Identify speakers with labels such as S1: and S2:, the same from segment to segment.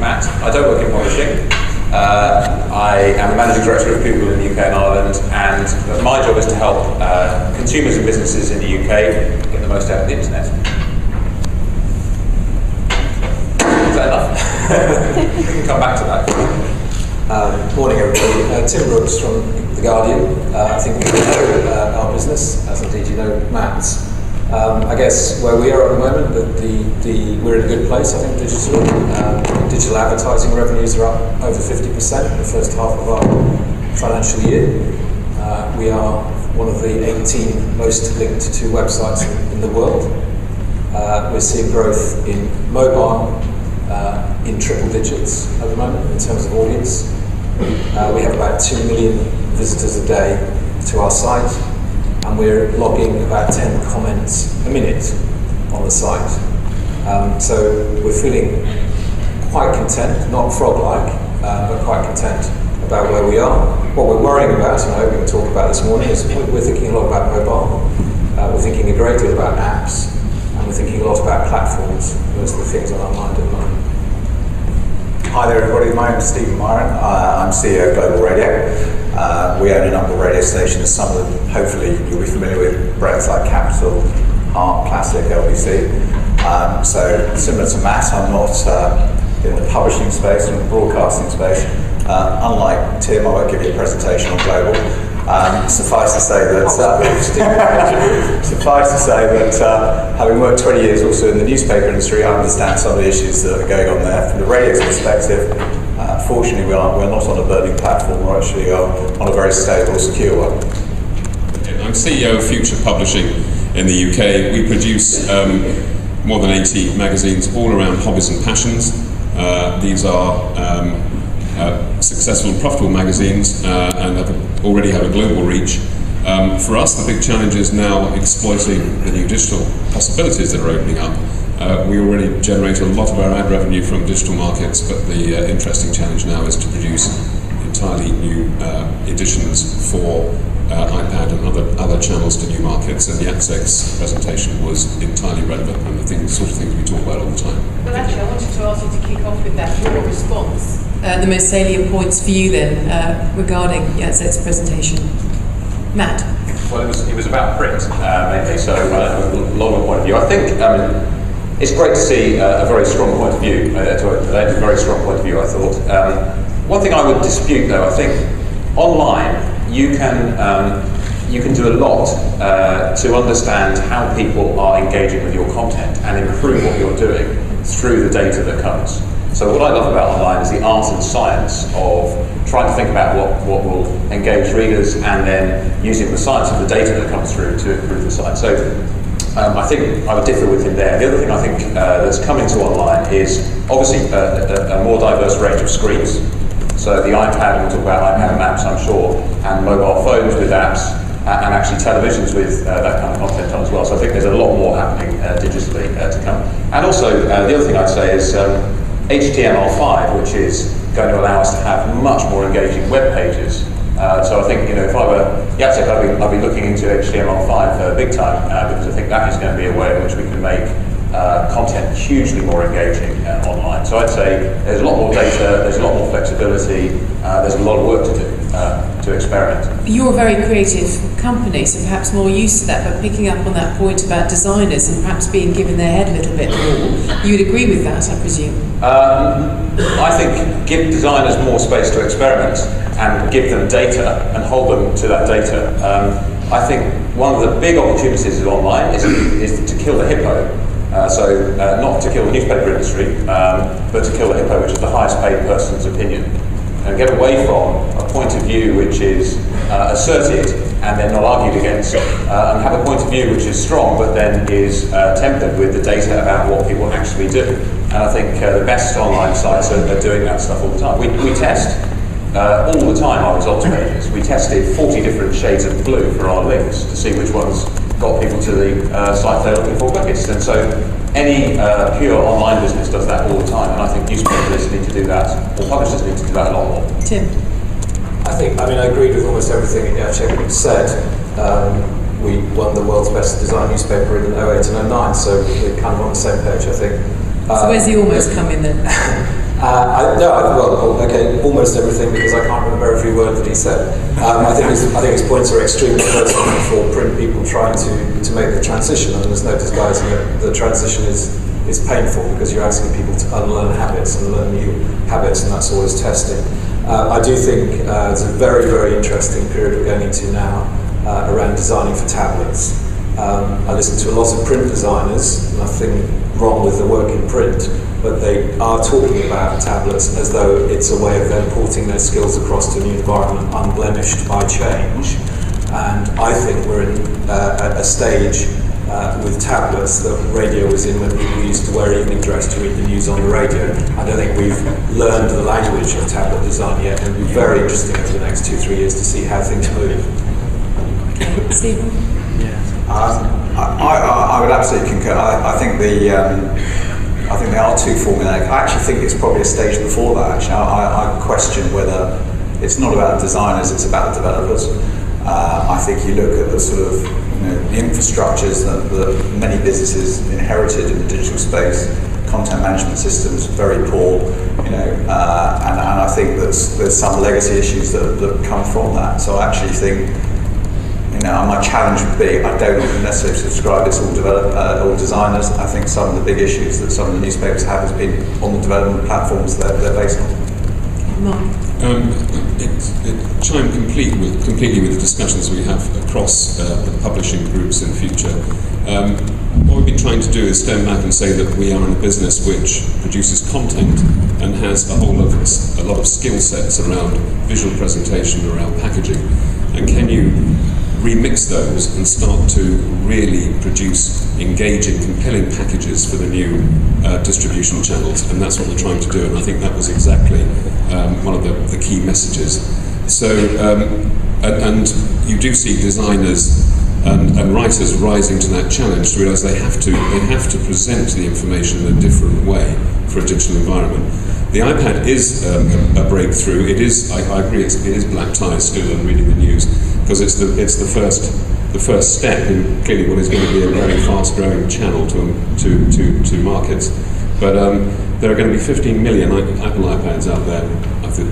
S1: Matt. I don't work in publishing. I am a managing director of Google in the UK and Ireland, and my job is to help consumers and businesses in the UK get the most out of the internet. Is that enough? We can come back to that.
S2: Morning everybody. Tim Brooks from The Guardian. I think you know our business, as indeed you know Matt's. I guess where we are at the moment, we're in a good place, I think, digitally. Digital advertising revenues are up over 50% in the first half of our financial year. We are one of the 18 most linked to websites in the world. We're seeing growth in mobile in triple digits at the moment in terms of audience. We have about 2 million visitors a day to our site, and we're logging about 10 comments a minute on the site. So we're feeling quite content, not frog-like, but quite content about where we are. What we're worrying about, and I hope we can talk about this morning, is we're thinking a lot about mobile. We're thinking a great deal about apps, and we're thinking a lot about platforms. Those are the things on our mind at the moment.
S3: Hi there everybody, my name is Stephen Myron. I'm CEO of Global Radio. We own a number of radio stations, some of them hopefully you'll be familiar with, brands like Capital, Heart, Classic, LBC. So similar to Matt, I'm not in the publishing space, I'm in the broadcasting space. Unlike Tim, I won't give you a presentation on Global. Suffice to say that having worked 20 years also in the newspaper industry, I understand some of the issues that are going on there. From the radio's perspective, fortunately we're not on a burning platform, we're actually on a very stable, secure one.
S4: I'm CEO of Future Publishing in the UK. We produce more than 80 magazines all around hobbies and passions. These are successful and profitable magazines and already have a global reach. For us, the big challenge is now exploiting the new digital possibilities that are opening up. We already generate a lot of our ad revenue from digital markets, but the interesting challenge now is to produce entirely new editions for iPad and other channels to new markets, and the AXEX presentation was entirely relevant and the sort of things we talk about all the time.
S5: Well, actually, I wanted to ask you to kick off with that, your response. The most salient points for you then regarding the AXEX presentation. Matt?
S1: Well, it was about print mainly, so a longer point of view. I think it's great to see a very strong point of view, a very strong point of view, I thought. One thing I would dispute though, I think online you can do a lot to understand how people are engaging with your content and improve what you're doing through the data that comes. So what I love about online is the art and science of trying to think about what will engage readers and then using the science of the data that comes through to improve the site. So I think I would differ with him there. The other thing I think that's coming to online is obviously a more diverse range of screens. So the iPad, we'll talk about iPad maps I'm sure, and mobile phones with apps, and actually televisions with that kind of content on as well. So I think there's a lot more happening digitally to come. And also the other thing I'd say is HTML5, which is going to allow us to have much more engaging web pages. So I think, if I were Jacek, I'd be looking into HTML5 big time, because I think that is going to be a way in which we can make content hugely more engaging online. So I'd say there's a lot more data, there's a lot more flexibility, there's a lot of work to do to experiment.
S5: You're a very creative company, so perhaps more used to that, but picking up on that point about designers and perhaps being given their head a little bit more, you would agree with that, I presume?
S1: I think give designers more space to experiment and give them data and hold them to that data. I think one of the big opportunities of online is to kill the hippo. So not to kill the newspaper industry, but to kill the hippo, which is the highest paid person's opinion. And get away from a point of view which is asserted and then not argued against, and have a point of view which is strong but then is tempered with the data about what people actually do. And I think the best online sites are doing that stuff all the time. We test all the time our results pages. We tested 40 different shades of blue for our links to see which ones got people to the site they're looking for quickest. And so any pure online business does that all the time, and I think newspapers need to do that, or publishers need to do that a lot more.
S5: Tim?
S2: I agreed with almost everything Jacek said. We won the world's best design newspaper in 08 and 09, so we're kind of on the same page, I think.
S5: So where's the almost come in then?
S2: Almost everything, because I can't remember every word that he said. I think his points are extremely pertinent for print people trying to make the transition, and there's no disguising it. The transition is painful because you're asking people to unlearn habits and learn new habits, and that's always testing. I do think it's a very, very interesting period we're going into now around designing for tablets. I listen to a lot of print designers, nothing wrong with the work in print, but they are talking about tablets as though it's a way of them porting their skills across to a new environment unblemished by change. And I think we're in a stage with tablets that radio was in when people used to wear evening dress to read the news on the radio. I don't think we've learned the language of tablet design yet, and it'll be very interesting over the next 2-3 years to see how things move.
S5: Okay, Stephen?
S3: I would absolutely concur. I think the R2 formula, I actually think it's probably a stage before that. Actually, I question whether it's not about designers, it's about developers. I think you look at the sort of the infrastructures that many businesses inherited in the digital space. Content management systems very poor, and I think there's some legacy issues that come from that. So I actually think, my challenge would be, I don't necessarily subscribe it's all designers. I think some of the big issues that some of the newspapers have has been on the development platforms that they're based on.
S5: Mark?
S4: It chimed completely with the discussions we have across the publishing groups in future. What we've been trying to do is stand back and say that we are in a business which produces content and has a lot of skill sets around visual presentation, around packaging, and can you remix those and start to really produce engaging, compelling packages for the new distribution channels, and that's what we're trying to do, and I think that was exactly one of the key messages. So, and you do see designers and writers rising to that challenge to realise they have to present the information in a different way for a digital environment. The iPad is a breakthrough. It is, I agree, it is black tie still in reading the news, because it's the first step in clearly what is going to be a very fast growing channel to markets. But there are going to be 15 million Apple iPads out there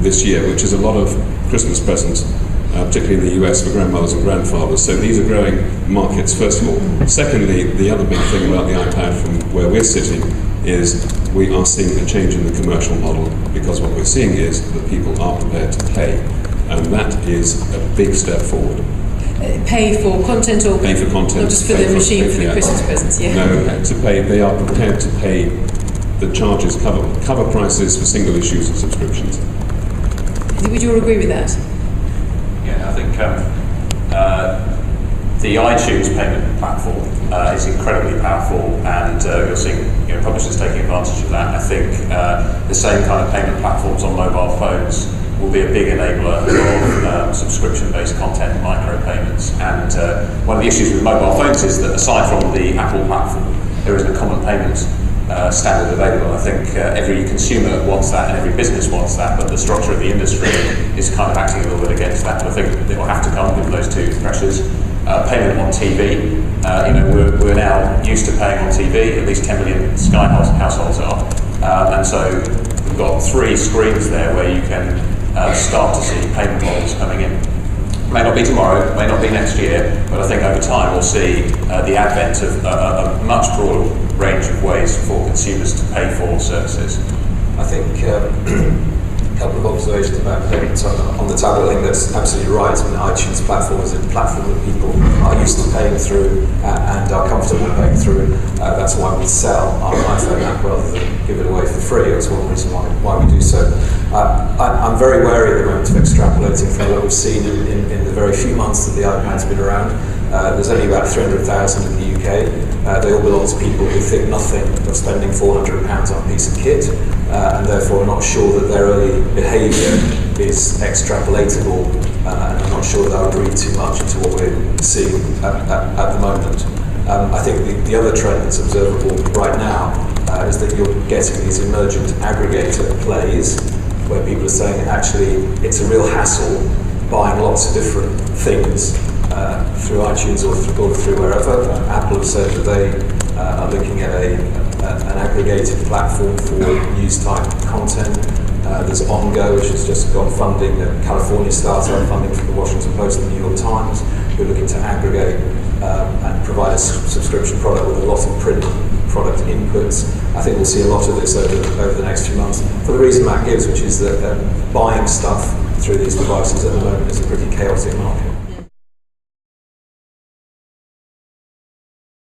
S4: this year, which is a lot of Christmas presents, particularly in the US for grandmothers and grandfathers. So these are growing markets, first of all. Secondly, the other big thing about the iPad from where we're sitting is we are seeing a change in the commercial model, because what we're seeing is that people are prepared to pay, and that is a big step forward.
S5: Pay for content, or
S4: pay for content,
S5: not just for the machine for the Christmas presents? Yeah.
S4: No, to pay. They are prepared to pay the charges, cover prices for single issues and subscriptions.
S5: Would you all agree with that?
S1: Yeah, I think the iTunes payment platform is incredibly powerful, and you're seeing publishers taking advantage of that. I think the same kind of payment platforms on mobile phones will be a big enabler of subscription-based content, micropayments. And one of the issues with mobile phones is that aside from the Apple platform, there isn't a common payment standard available. I think every consumer wants that and every business wants that, but the structure of the industry is kind of acting a little bit against that. But I think it will have to come with those two pressures. Payment on TV. We're now used to paying on TV. At least 10 million Sky households are, and so we've got 3 screens there where you can start to see payment models coming in. May not be tomorrow, may not be next year, but I think over time we'll see the advent of a much broader range of ways for consumers to pay for services.
S2: I think a couple of observations about payments on the tablet. I think that's absolutely right. I mean, iTunes platform is a platform that people are used to paying through and are comfortable paying through. That's why we sell our iPhone app rather than give it away for free. That's one reason why we do so. I'm very wary at the moment of extrapolating from what we've seen in the very few months that the iPad's been around. There's only about 300,000 in the UK. They all belong to people who think nothing of spending £400 on a piece of kit, and therefore are not sure that their early behaviour is extrapolatable, and I'm not sure that I would read too much into what we're seeing at the moment. I think the other trend that's observable right now is that you're getting these emergent aggregator plays, where people are saying actually it's a real hassle buying lots of different things through iTunes or through wherever. Apple have said that they are looking at a an aggregated platform for news-type content. There's Ongo, which has just got funding, a California startup funding from the Washington Post and the New York Times, who are looking to aggregate and provide a subscription product with a lot of print product inputs. I think we'll see a lot of this over the next few months, for the reason Matt gives, which is that buying stuff through these devices at the moment is a pretty chaotic market.